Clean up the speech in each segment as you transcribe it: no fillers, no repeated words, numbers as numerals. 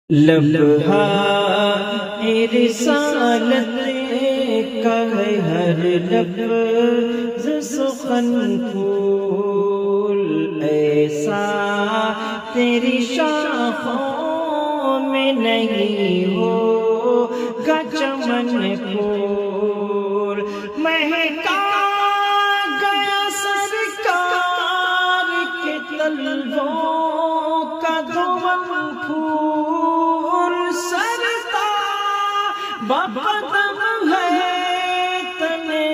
لبھا رسالت کا ہے ہر لفظ سخن پھول، ایسا تیری شاخوں میں نہیں ہوگا چمن پھول۔ مہکا گیا سرکار کے طلبوں کا دھون پھول، سرتا بقدم ہے تنے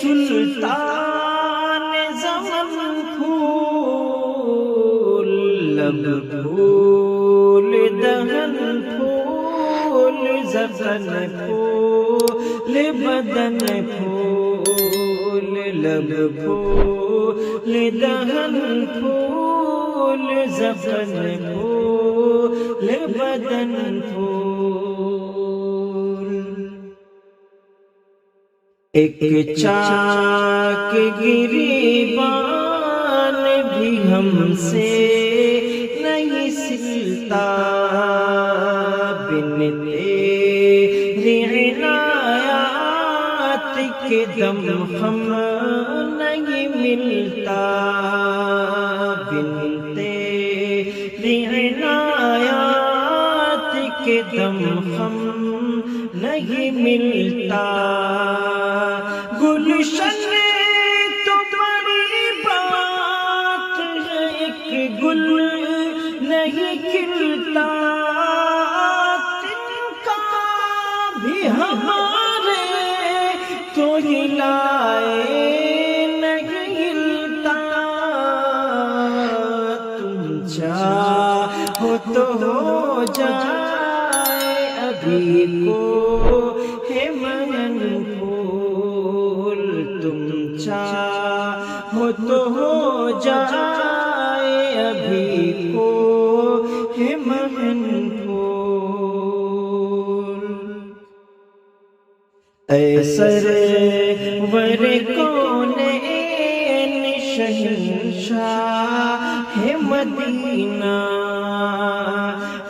سلطان زمن پھول، لب پھول دہن پھول زبان پھول بدن پھول، لب پھول دہن پھول زبان پھول بدن پھول۔ ایک چاک گریبان بھی ہم سے نہیں سلتا، بن تیری عنایات کے دم ہم نہیں ملتا، بن تیری عنایات کے دم ہم نہیں ملتا۔ گلشن تمہاری بات ہے، ایک گل نہیں کھلتا، تنکا بھی ہمارے تو ہلائے نہیں ہلتا۔ تم چاہو تو ہو جائے ابھی کو ہے مگن پھول، تم چاہو تو ہو جائے ابھی کو ہے مگن پھول۔ اے سرور کونین شہنشاہ مدینہ،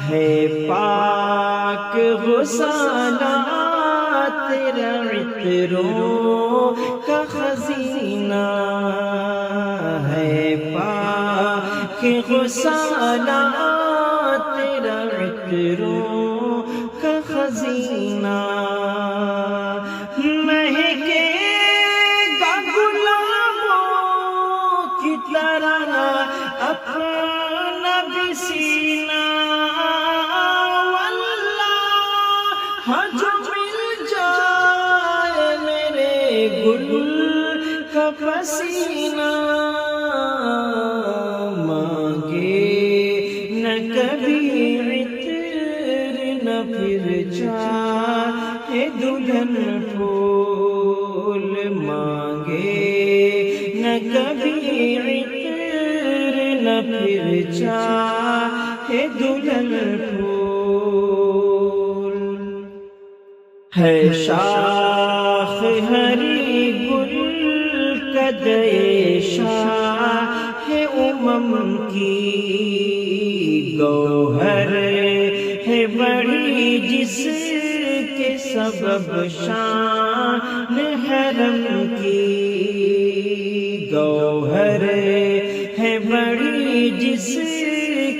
ہے پاک غسالہ تیرا عطروں کا خزینہ، ہے پاک غسالہ تیرا عطروں کا خزینہ۔ مہکے گا غلاموں کی طرح اپنا بھی سینہ، واللہ جو مل جائے میرے گل کا پسینہ، مانگے نہ کبھی عطر نہ پھر چاہے دلہن پھول، مانگے نہ کبھی عطر نہ پھر چاہے دلہن پھول۔ ہے شاخ ہری گل قدے شاہ امم کی، گوہر ہے بڑی جس کے سبب شان حرم کی، گوہر ہے بڑی جس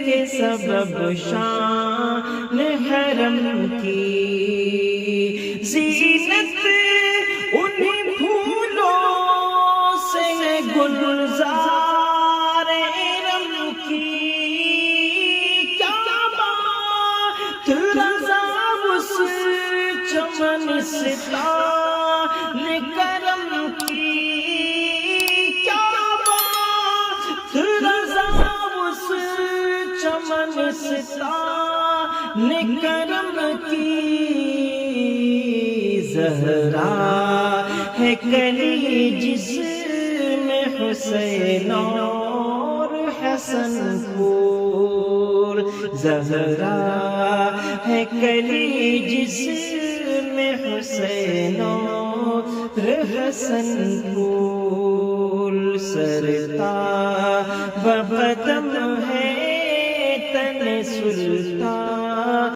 کے سبب شان حرم کی، زینت انہیں پھولوں سے گلزار ارم کی، کیا بات رضا اس چمن ستان کرم کی، کیا بات رضا اس چمن ستان کرم کی، زہرا ہے کلی جس میں حسین اور حسن پھول، زہرا ہے کلی جس میں حسین اور حسن پھول، سرتا بقدم ہے تن سلطان